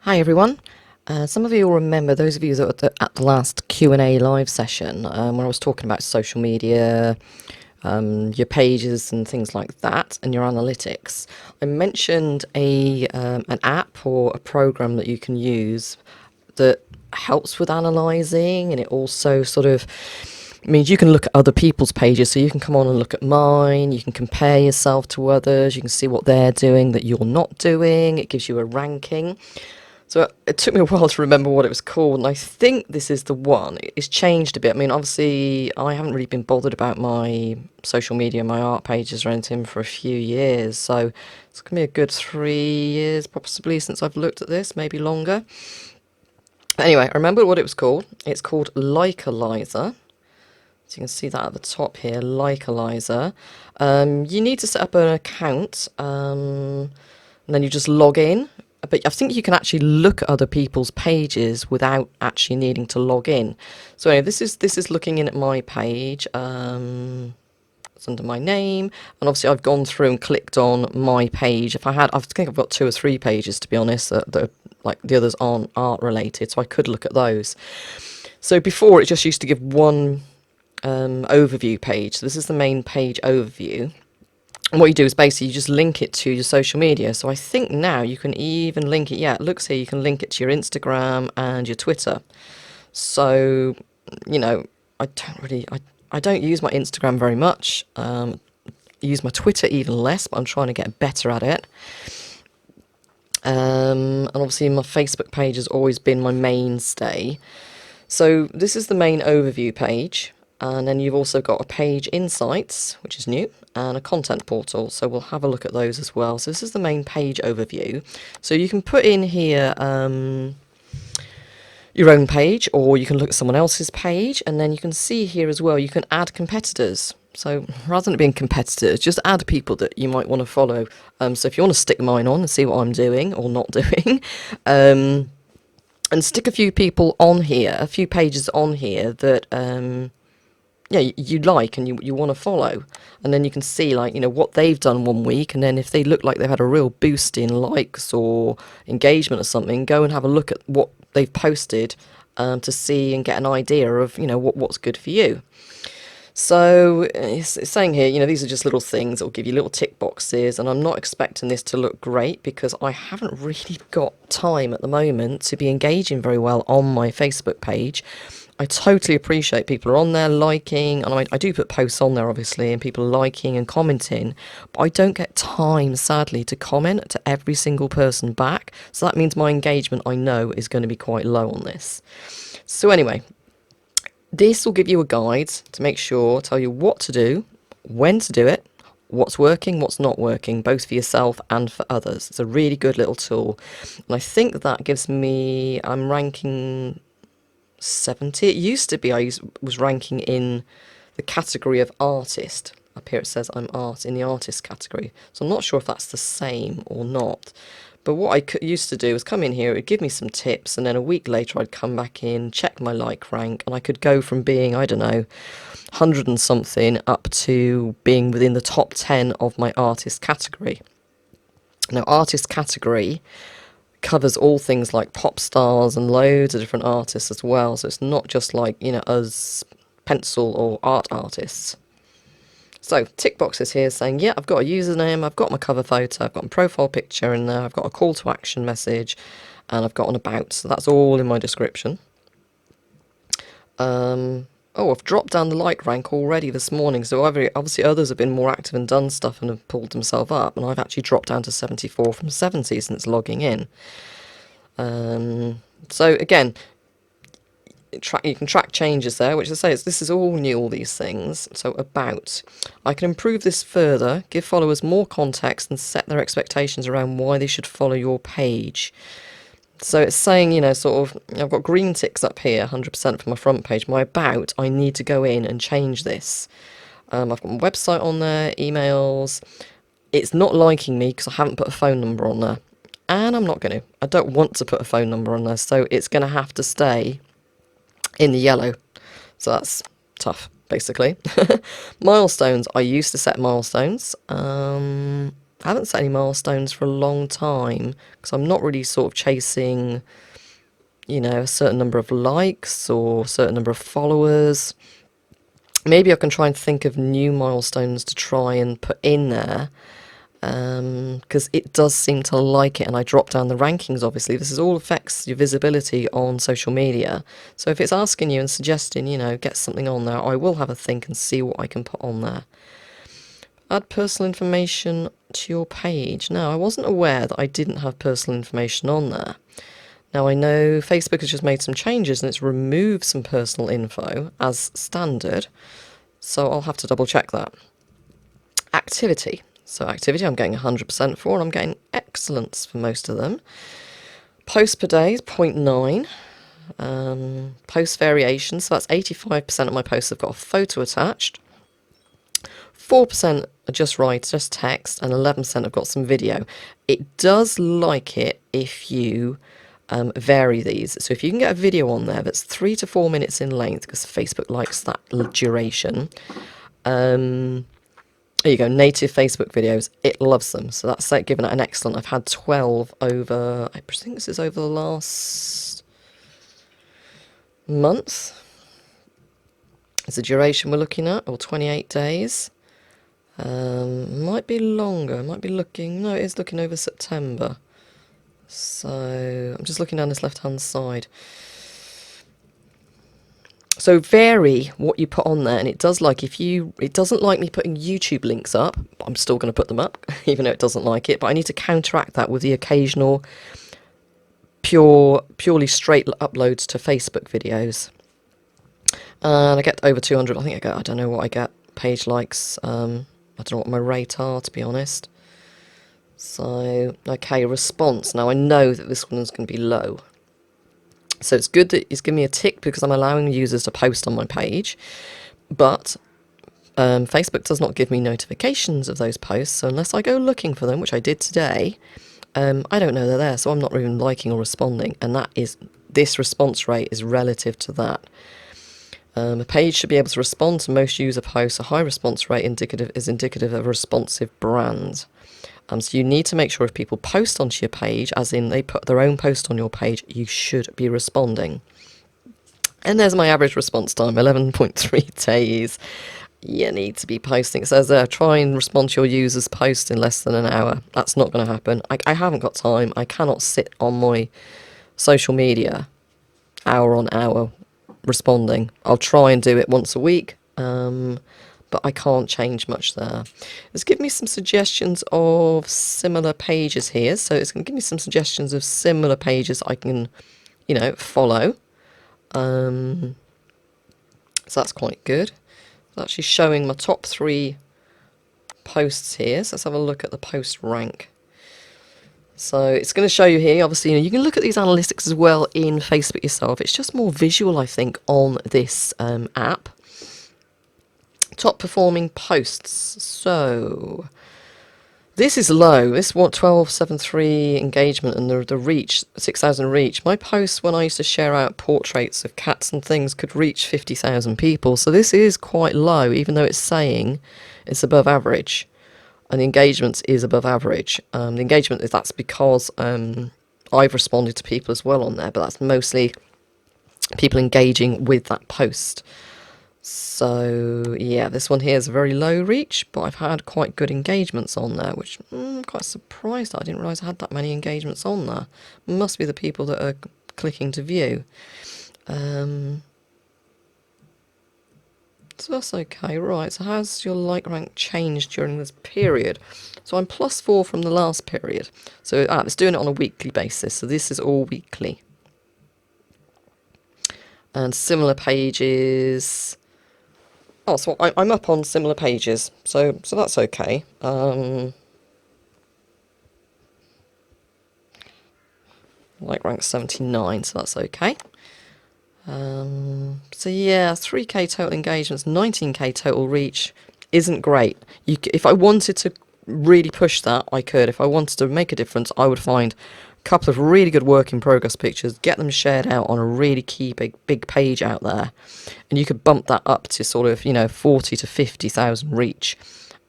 Hi everyone. Some of you will remember, those of you that were at the last Q&A live session, where I was talking about social media, your pages and things like that, and your analytics. I mentioned an app or a program that you can use that helps with analysing, and it also sort of means you can look at other people's pages. So you can come on and look at mine, you can compare yourself to others, you can see what they're doing that you're not doing. It gives you a ranking. So it took me a while to remember what it was called, and I think this is the one. It's changed a bit. I mean, obviously, I haven't really been bothered about my social media, my art pages or anything for a few years. So it's going to be a good 3 years possibly since I've looked at this, maybe longer. Anyway, I remember what it was called. It's called Likealyzer. So you can see that at the top here, Likealyzer. You need to set up an account, and then you just log in. But I think you can actually look at other people's pages without actually needing to log in. So anyway, this is looking in at my page. It's under my name, and obviously I've gone through and clicked on my page. I think I've got 2 or 3 pages to be honest. That like the others aren't art related, so I could look at those. So before it just used to give one overview page. So this is the main page overview. And what you do is basically you just link it to your social media. So I think now you can even link it. Yeah, it looks here you can link it to your Instagram and your Twitter. So, you know, I don't use my Instagram very much. I use my Twitter even less, but I'm trying to get better at it. And obviously my Facebook page has always been my mainstay. So this is the main overview page. And then you've also got a page insights, which is new, and a content portal. So we'll have a look at those as well. So this is the main page overview. So you can put in here your own page, or you can look at someone else's page. And then you can see here as well, you can add competitors. So rather than it being competitors, just add people that you might want to follow. So if you want to stick mine on and see what I'm doing or not doing, and stick a few people on here, a few pages on here that you like and you want to follow, and then you can see like what they've done one week, and then if they look like they've had a real boost in likes or engagement or something, go and have a look at what they've posted to see and get an idea of what's good for you. So it's saying here, these are just little things that will give you little tick boxes, and I'm not expecting this to look great because I haven't really got time at the moment to be engaging very well on my Facebook page. I totally appreciate people are on there liking, and I do put posts on there obviously, and people are liking and commenting, but I don't get time, sadly, to comment to every single person back. So that means my engagement, I know, is going to be quite low on this. So anyway, this will give you a guide to make sure, tell you what to do, when to do it, what's working, what's not working, both for yourself and for others. It's a really good little tool. And I think that gives me, I'm ranking 70. It used to be was ranking in the category of artist. Up here it says I'm in the artist category. So I'm not sure if that's the same or not. But what I used to do was come in here, it would give me some tips, and then a week later I'd come back in, check my like rank, and I could go from being, I don't know, 100 and something up to being within the top 10 of my artist category. Now, artist category covers all things like pop stars and loads of different artists as well. So it's not just like, us pencil or art artists. So tick boxes here saying, yeah, I've got a username, I've got my cover photo, I've got my profile picture in there, I've got a call to action message, and I've got an about. So that's all in my description. I've dropped down the like rank already this morning. So obviously others have been more active and done stuff and have pulled themselves up, and I've actually dropped down to 74 from 70 since logging in. So again, you can track changes there, which I say this is all new, all these things. So about, I can improve this further, give followers more context, and set their expectations around why they should follow your page. So it's saying, sort of, I've got green ticks up here, 100% for my front page. My about, I need to go in and change this. I've got my website on there, emails. It's not liking me because I haven't put a phone number on there. And I'm not going to. I don't want to put a phone number on there, so it's going to have to stay in the yellow. So that's tough, basically. Milestones. I used to set milestones. I haven't set any milestones for a long time because I'm not really sort of chasing, you know, a certain number of likes or a certain number of followers. Maybe I can try and think of new milestones to try and put in there, because it does seem to like it, and I drop down the rankings. Obviously, this is all affects your visibility on social media. So if it's asking you and suggesting, you know, get something on there, I will have a think and see what I can put on there. Add personal information to your page. Now, I wasn't aware that I didn't have personal information on there. Now, I know Facebook has just made some changes and it's removed some personal info as standard, so I'll have to double check that. Activity. So activity I'm getting 100% for, and I'm getting excellence for most of them. Posts per day is 0.9. Post variation, so that's 85% of my posts have got a photo attached. 4% are just right, just text, and 11% have got some video. It does like it if you vary these. So if you can get a video on there that's 3 to 4 minutes in length, because Facebook likes that duration. There you go, native Facebook videos. It loves them. So that's like giving it an excellent. I've had 12 over, I think this is over the last month. It's the duration we're looking at, or 28 days. Might be longer, might be looking, no, it is looking over September. So I'm just looking down this left hand side. So vary what you put on there, and it does like it doesn't like me putting YouTube links up, but I'm still going to put them up, even though it doesn't like it. But I need to counteract that with the occasional purely straight uploads to Facebook videos. And I get over 200. I think I don't know what I get page likes. I don't know what my rate are, to be honest. So okay, response. Now I know that this one's going to be low. So it's good that it's giving me a tick because I'm allowing users to post on my page, but Facebook does not give me notifications of those posts, so unless I go looking for them, which I did today, I don't know they're there, so I'm not even liking or responding, and this response rate is relative to that. A page should be able to respond to most user posts. A high response rate is indicative of a responsive brand. So you need to make sure if people post onto your page, as in they put their own post on your page, you should be responding. And there's my average response time, 11.3 days. You need to be posting. It says there, try and respond to your users' post in less than an hour. That's not going to happen. I haven't got time. I cannot sit on my social media hour on hour responding. I'll try and do it once a week. But I can't change much there. It's given me some suggestions of similar pages here. So it's going to give me some suggestions of similar pages I can, you know, follow. So that's quite good. It's actually showing my top 3 posts here. So let's have a look at the post rank. So it's going to show you here, obviously, you know, you can look at these analytics as well in Facebook yourself. It's just more visual, I think, on this app. Top performing posts. So this is low. This what 1273 engagement and the reach 6,000 reach. My posts when I used to share out portraits of cats and things could reach 50,000 people. So this is quite low, even though it's saying it's above average, and the engagement is above average. The engagement that's because I've responded to people as well on there, but that's mostly people engaging with that post. So yeah, this one here is a very low reach, but I've had quite good engagements on there, which I'm quite surprised that I didn't realise I had that many engagements on there. Must be the people that are clicking to view. So that's okay. Right, so how's your like rank changed during this period? So I'm +4 from the last period. So it's doing it on a weekly basis, so this is all weekly. And similar pages. Oh, so I'm up on similar pages, so that's okay. Like rank 79, so that's okay. So yeah, 3k total engagements, 19k total reach isn't great. If I wanted to really push that, I could. If I wanted to make a difference, I would find a couple of really good work in progress pictures, get them shared out on a really key big page out there, and you could bump that up to sort of, you know, 40 to 50,000 reach.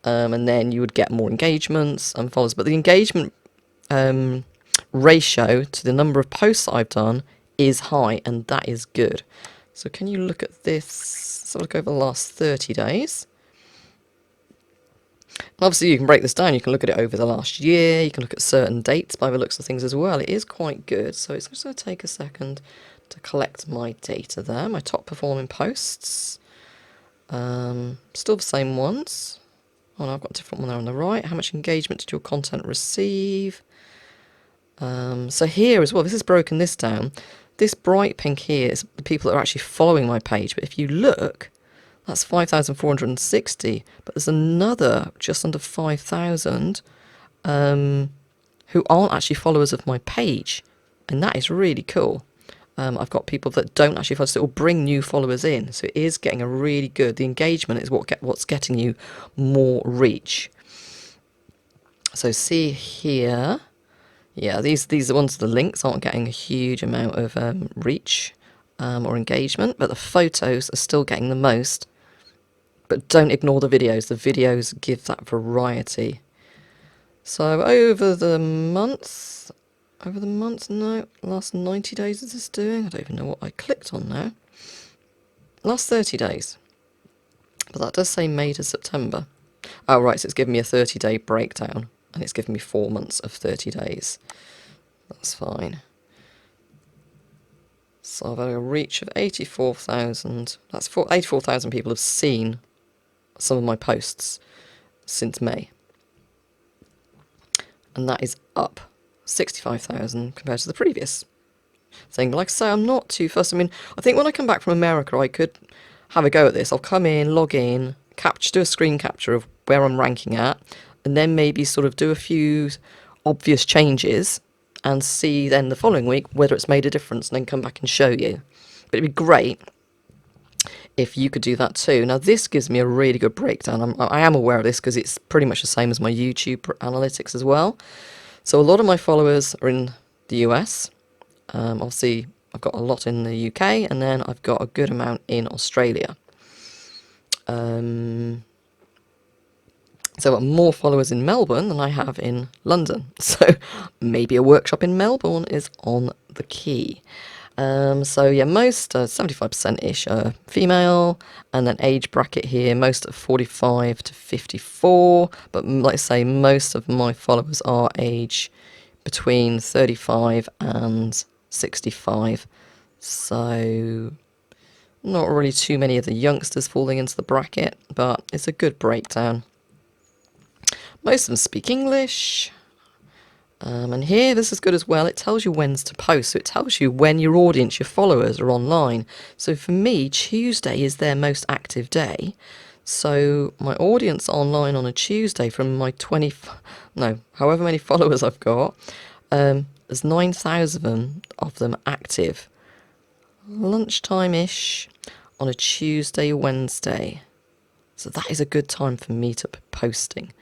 and then you would get more engagements and followers. But the engagement ratio to the number of posts that I've done is high, and that is good. So can you look at this? Let's look over the last 30 days. And obviously you can break this down. You can look at it over the last year. You can look at certain dates by the looks of things as well. It is quite good. So it's just going to take a second to collect my data there. My top performing posts. Still the same ones. Oh no, I've got a different one there on the right. How much engagement did your content receive? So here as well, this has broken this down. This bright pink here is the people that are actually following my page. But if you look, that's 5,460. But there's another just under 5,000 who aren't actually followers of my page. And that is really cool. I've got people that don't actually follow, so it will bring new followers in. So it is getting a really good, the engagement is what's getting you more reach. So see here, yeah, these are ones, the links aren't getting a huge amount of reach or engagement, but the photos are still getting the most. But don't ignore the videos. The videos give that variety. So over the month, no, last 90 days is this doing? I don't even know what I clicked on now. Last 30 days. But that does say May to September. Oh, right, so it's giving me a 30-day breakdown. And it's giving me 4 months of 30 days. That's fine. So I've had a reach of 84,000. That's 84,000 people have seen some of my posts since May. And that is up 65,000 compared to the previous thing. Like I say, I'm not too fussed. I mean, I think when I come back from America, I could have a go at this. I'll come in, log in, do a screen capture of where I'm ranking at, and then maybe sort of do a few obvious changes and see then the following week whether it's made a difference, and then come back and show you. But it'd be great if you could do that too. Now this gives me a really good breakdown. I am aware of this because it's pretty much the same as my YouTube analytics as well. So a lot of my followers are in the US. Obviously I've got a lot in the UK, and then I've got a good amount in Australia. So I've got more followers in Melbourne than I have in London. So maybe a workshop in Melbourne is on the key. So yeah, most 75%-ish are female, and then age bracket here, most are 45 to 54. But like I say, most of my followers are age between 35 and 65. So not really too many of the youngsters falling into the bracket, but it's a good breakdown. Most of them speak English. And here, this is good as well. It tells you when to post. So it tells you when your audience, your followers are online. So for me, Tuesday is their most active day. So my audience online on a Tuesday from my however many followers I've got, there's 9,000 of them active. Lunchtime-ish on a Tuesday, Wednesday. So that is a good time for me to be posting.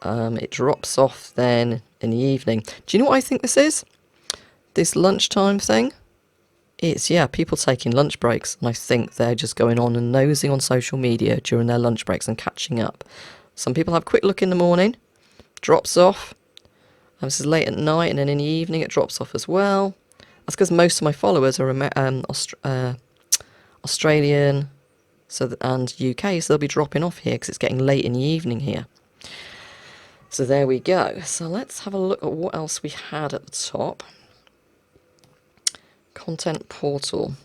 It drops off then in the evening. Do you know what I think this is? This lunchtime thing? It's, yeah, people taking lunch breaks. And I think they're just going on and nosing on social media during their lunch breaks and catching up. Some people have a quick look in the morning. Drops off. This is late at night, and then in the evening it drops off as well. That's because most of my followers are Australian and UK, so they'll be dropping off here because it's getting late in the evening here. So there we go. So let's have a look at what else we had at the top. Content portal.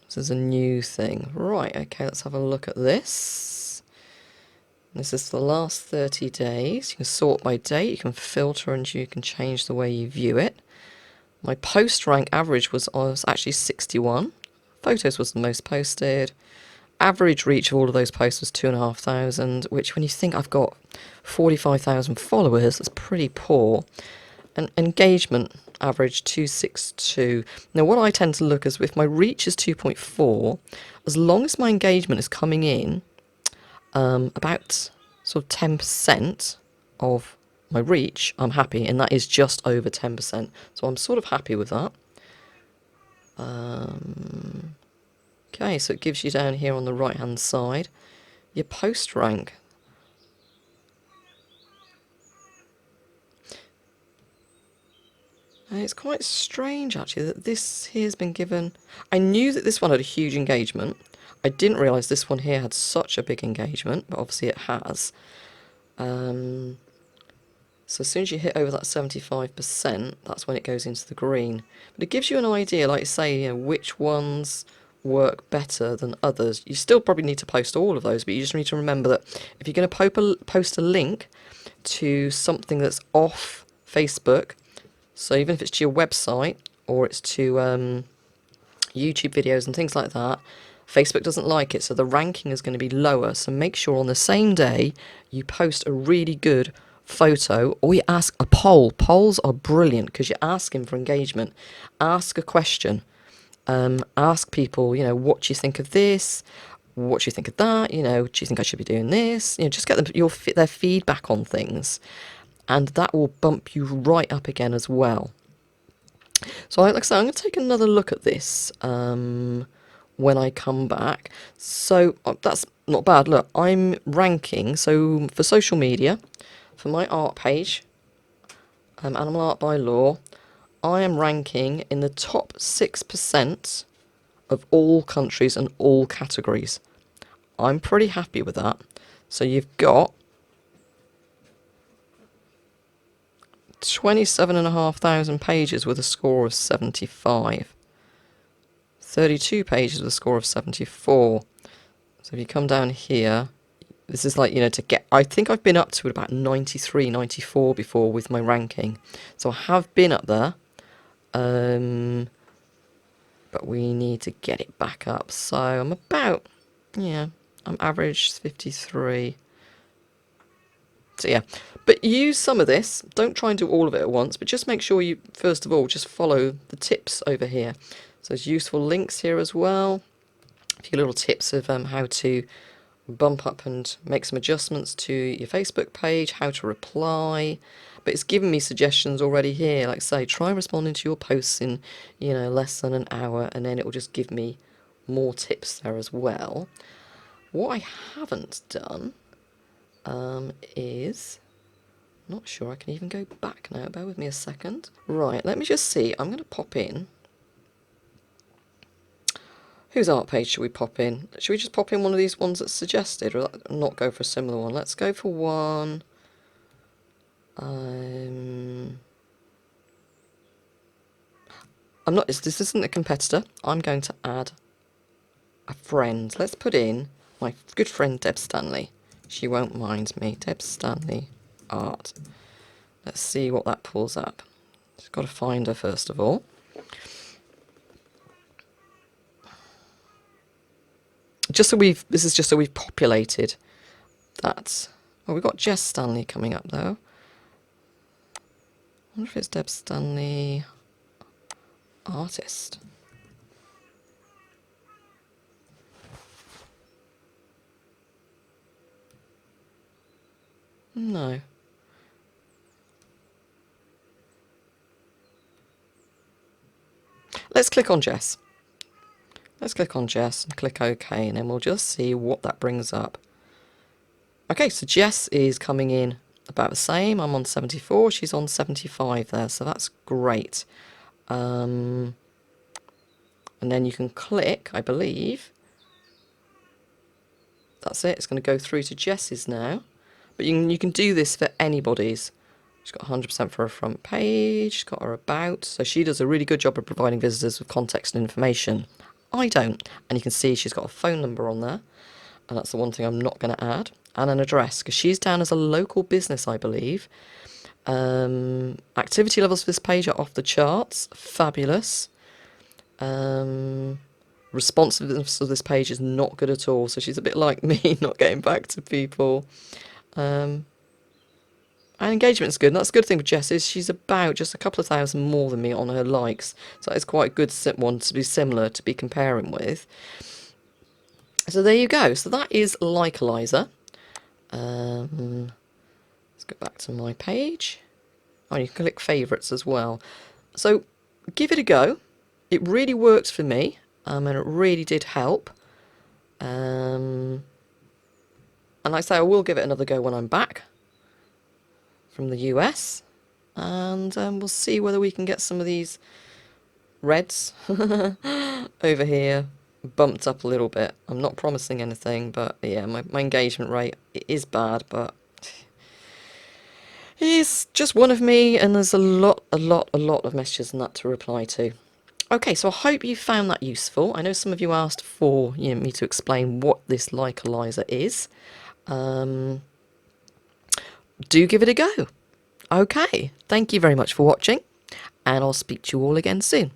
This is a new thing. Right, okay, let's have a look at this. This is the last 30 days. You can sort by date, you can filter, and you can change the way you view it. My post rank average was actually 61. Photos was the most posted. Average reach of all of those posts was 2,500, which when you think I've got 45,000 followers, that's pretty poor. And engagement average 262. Now what I tend to look is if my reach is 2.4, as long as my engagement is coming in about sort of 10% of my reach, I'm happy, and that is just over 10%. So I'm sort of happy with that. Okay, so it gives you down here on the right hand side your post rank. And it's quite strange actually that this here has been given. I knew that this one had a huge engagement. I didn't realise this one here had such a big engagement, but obviously it has. So as soon as you hit over that 75%, that's when it goes into the green. But it gives you an idea, like I say, you know, which ones work better than others. You still probably need to post all of those, but you just need to remember that if you're going to post a link to something that's off Facebook, so even if it's to your website or it's to YouTube videos and things like that, Facebook doesn't like it, so the ranking is going to be lower. So make sure on the same day you post a really good photo, or you ask a poll. Polls are brilliant because you're asking for engagement. Ask a question. Ask people, you know, what do you think of this? What do you think of that? You know, do you think I should be doing this? You know, just get them their feedback on things, and that will bump you right up again as well. So like I say, I'm going to take another look at this when I come back. So that's not bad. Look, I'm ranking. So for social media, for my art page, Animal Art by Law, I am ranking in the top 6% of all countries and all categories. I'm pretty happy with that. So you've got 27,500 pages with a score of 75. 32 pages with a score of 74. So if you come down here, this is like, you know, to get, I think I've been up to about 93, 94 before with my ranking. So I have been up there. But we need to get it back up. So I'm about, yeah, I'm average 53. So yeah, but use some of this. Don't try and do all of it at once, but just make sure you, first of all, just follow the tips over here. So there's useful links here as well. A few little tips of how to bump up and make some adjustments to your Facebook page, how to reply. But it's given me suggestions already here, like say, try responding to your posts in, you know, less than an hour, and then it will just give me more tips there as well. What I haven't done is, not sure I can even go back now, bear with me a second. Right, let me just see, I'm going to pop in. Whose art page should we pop in? Should we just pop in one of these ones that's suggested, or not go for a similar one? Let's go for one. I'm not. This isn't a competitor. I'm going to add a friend. Let's put in my good friend Deb Stanley. She won't mind me. Deb Stanley art. Let's see what that pulls up. Just got to find her first of all. This is just so we've populated that. Oh, we've got Jess Stanley coming up though. I wonder if it's Deb Stanley artist. No. Let's click on Jess. Let's click on Jess and click OK, and then we'll just see what that brings up. Okay, so Jess is coming in about the same. I'm on 74, she's on 75 there, so that's great. And then you can click, I believe. That's it, it's going to go through to Jess's now. But you can do this for anybody's. She's got 100% for her front page, she's got her about, so she does a really good job of providing visitors with context and information. I don't. And you can see she's got a phone number on there, and that's the one thing I'm not going to add, and an address, because she's down as a local business, I believe. Activity levels for this page are off the charts, fabulous. Responsiveness of this page is not good at all, so she's a bit like me, not getting back to people. And engagement's good, and that's a good thing with Jess is she's about just a couple of thousand more than me on her likes, so it's quite a good one to be similar to be comparing with. So there you go. So that is Likealyzer. Let's go back to my page. Oh, you can click favourites as well. So give it a go. It really worked for me, and it really did help. And like I say, I will give it another go when I'm back from the US. and we'll see whether we can get some of these reds over here bumped up a little bit. I'm not promising anything, but yeah, my engagement rate is bad, but it's just one of me, and there's a lot of messages and that to reply to. Okay, so I hope you found that useful. I know some of you asked for me to explain what this Likealyzer is. Do give it a go. Okay, thank you very much for watching, and I'll speak to you all again soon.